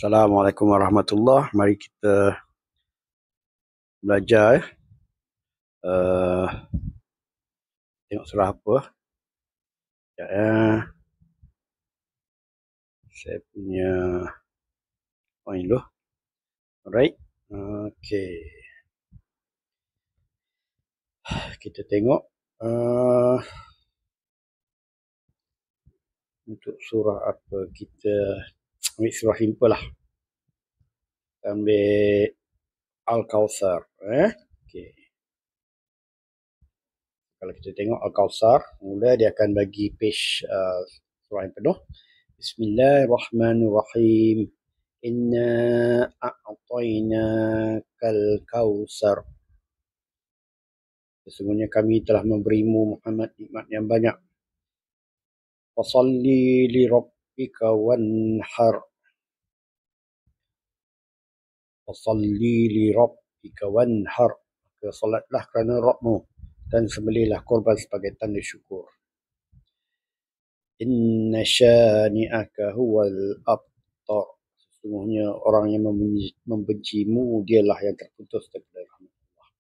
Assalamualaikum warahmatullahi. Mari kita belajar. Uh, Tengok surah apa. Sekejap ya. Saya punya point dulu. Alright. Okay. Kita tengok. Untuk surah apa kita ambil surah simple lah. Ambil Al-Kawthar. Okay. Kalau kita tengok Al-Kawthar, mula dia akan bagi page surah yang penuh. Bismillahirrahmanirrahim. Inna a'tainakal kautsar. Sesungguhnya kami telah memberimu Muhammad nikmat yang banyak. Fasalli li rabbika wanhar. Fasalli li rabbika wanhar. Maka salatlah kerana Rabbmu dan sembelihlah korban sebagai tanda syukur. Inna syani'aka huwal abtar. Sesungguhnya orang yang membencimu dialah yang terputus daripada rahmat Allah.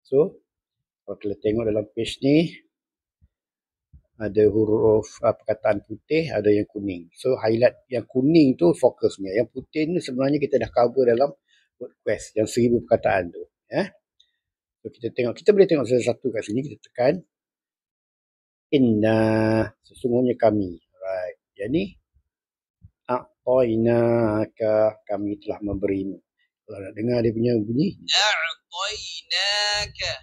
So, kalau kita tengok dalam page ni, ada huruf perkataan putih, ada yang kuning. So, highlight yang kuning tu fokusnya. Yang putih ni sebenarnya kita dah cover dalam word quest, yang 1000 perkataan tu. So, kita tengok, kita boleh tengok satu-satu kat sini, kita tekan. Inna, sesungguhnya kami. Right. Yang ni, a'tainaka, kami telah memberimu. Kalau nak dengar dia punya bunyi. A'tainaka.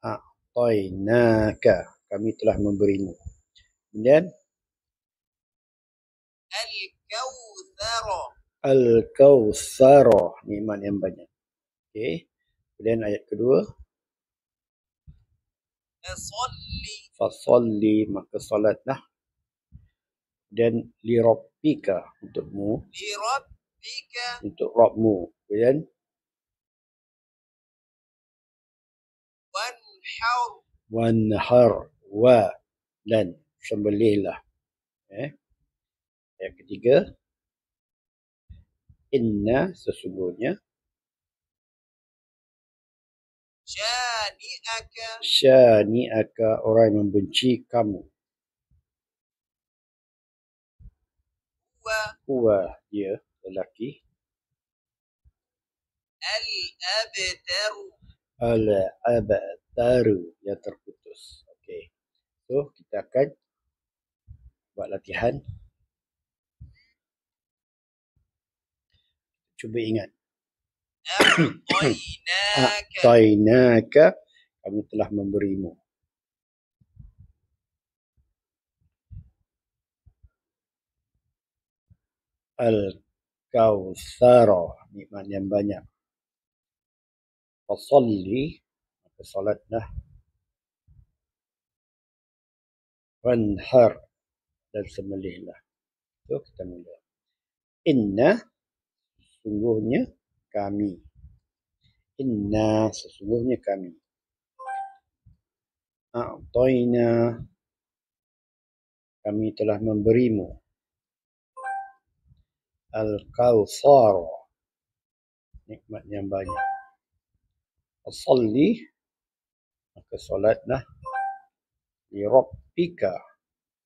A'tainaka, kami telah memberimu. Kemudian Al-Kawthara. Al-Kawthara, nikmat yang banyak. Okey. Kemudian ayat kedua. Fasalli, maka salatlah. Dan li rabbika, untukmu. Li rabbika, untuk Rabbmu. Kemudian wanhar, wa, dan sembelihlah. Ayat ketiga. Inna, sesungguhnya. Syani'aka, orang yang membenci kamu. Huwa, dia, lelaki. Al-abtaru, yang terputus. Okey. So, kita akan buat latihan. Cuba ingat. A'tainaka, kami telah memberimu. Al-Kawthara, nikmat yang banyak. Fasalli, maka salatlah. Wanhar, dan sembelihlah. So, kita mula. Inna, sesungguhnya kami. Inna, sesungguhnya kami. A'taina, kami telah memberimu. Al-Kawthar, nikmat yang banyak. Fasalli, maka salatlah. Li rabbika,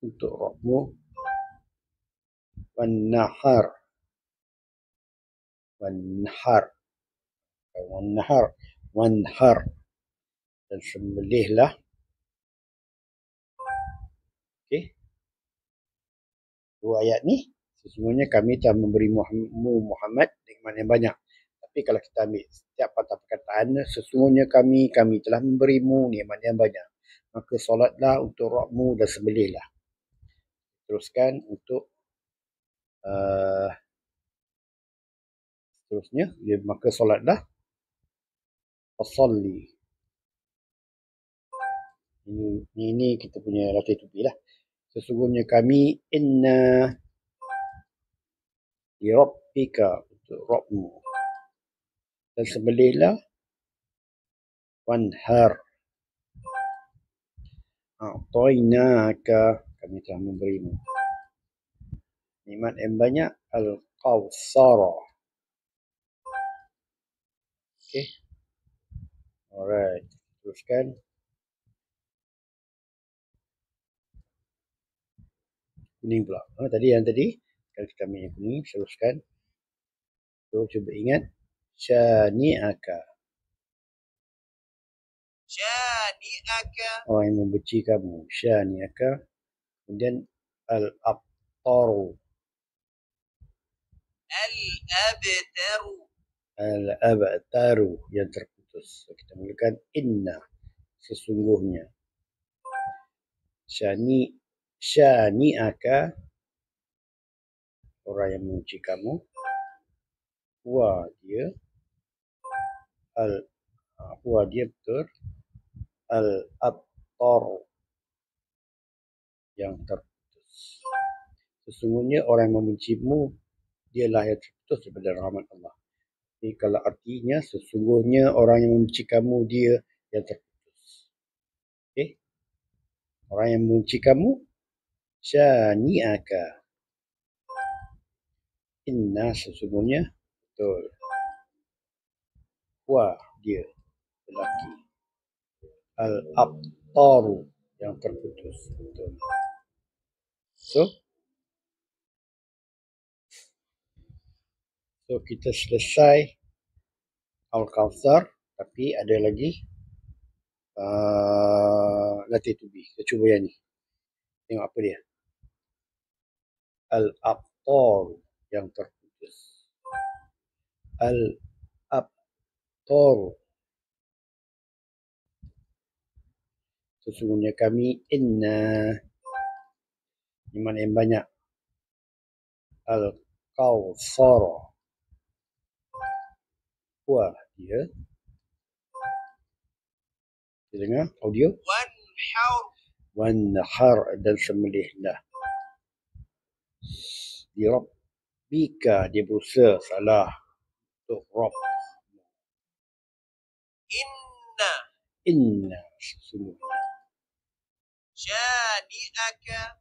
untuk Rabbmu. Wanhar, dan sembelihlah. Okey. Dua ayat ni, sesungguhnya kami telah memberi Muhammad nikmat yang banyak. Tapi kalau kita ambil setiap patah perkataan, sesungguhnya kami telah memberimu nikmat yang banyak. Maka solatlah untuk Rabbmu dan sembelihlah. Teruskan untuk seterusnya, maka solatlah. Fasalli. Ini kita punya latih tupi lah. Sesungguhnya kami, inna li rabbika, untuk Rabbmu. Dan sembelihlah. Wanhar. A'tainaka, kami telah memberimu nikmat yang banyak. Al-Kawthara, Okay. Alright. Teruskan. Kuning pula. Tadi yang tadi. Sekarang kita ambil yang kuning. Teruskan. So, cuba ingat. Syani'aka. Syani'aka. Orang yang membenci kamu. Syani'aka. Kemudian al-abtaru. Al-abtaru. Al-abtaru. Yang terputus. So, kita mulakan inna. Sesungguhnya. Syani'aka. Orang yang membenci kamu. Huwa dia. Huwa dia betul. Al-abtaru. Yang terputus. Sesungguhnya orang yang membencimu, dialah yang terputus daripada rahmat Allah. Jadi kalau artinya, sesungguhnya orang yang membenci kamu, dia yang terputus. Okay? Orang yang membenci kamu, syani'aka. Inna sesungguhnya, betul. Huwa dia, lelaki. Al-abtaru, yang terputus. Betul. So kita selesai Al-Kawthar, tapi ada lagi latih to be. Kita cuba yang ni. Tengok apa dia. Al-abtar, yang terputus. Al-abtar. Sesungguhnya kami inna. Ini mana yang banyak. Al-Kawthar. Wah, dia. Kita dengar audio. Wanhar, dan sembelihlah. Di Rabbika, dia berusaha salah untuk Rabb. Inna sesungguhnya.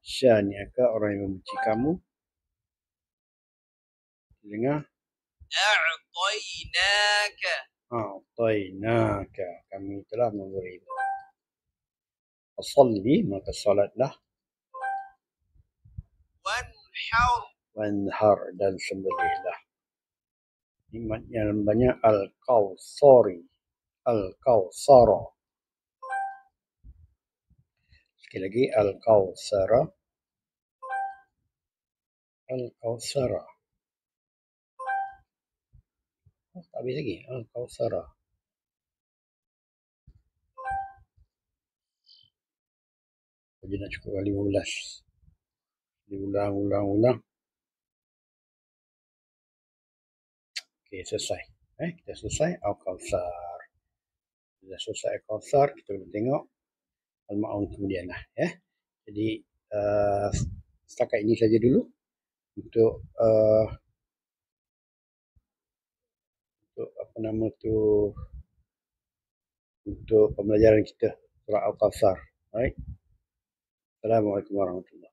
Syani'aka, orang yang membenci kamu. Dengar. A'tainaka, kami telah memberimu. Asalli, maka salatlah. Wanhar, dan sembelihlah. Yang banyak Al-Kawthari. Al-Kawthara. Sekali lagi Al-Kawthara. Al-Kawthara. Tak habis lagi. Al-Kawthara. Jadi nak cukup kali 15. Diulang. Okey, selesai. Kita selesai Al-Kawthar. Bila selesai Al-Kawthar, kita boleh tengok Al-Ma'un kemudian lah. Jadi setakat ini saja dulu untuk untuk pembelajaran kita surah Al-Kawthar. Alright. Assalamualaikum warahmatullahi wabarakatuh.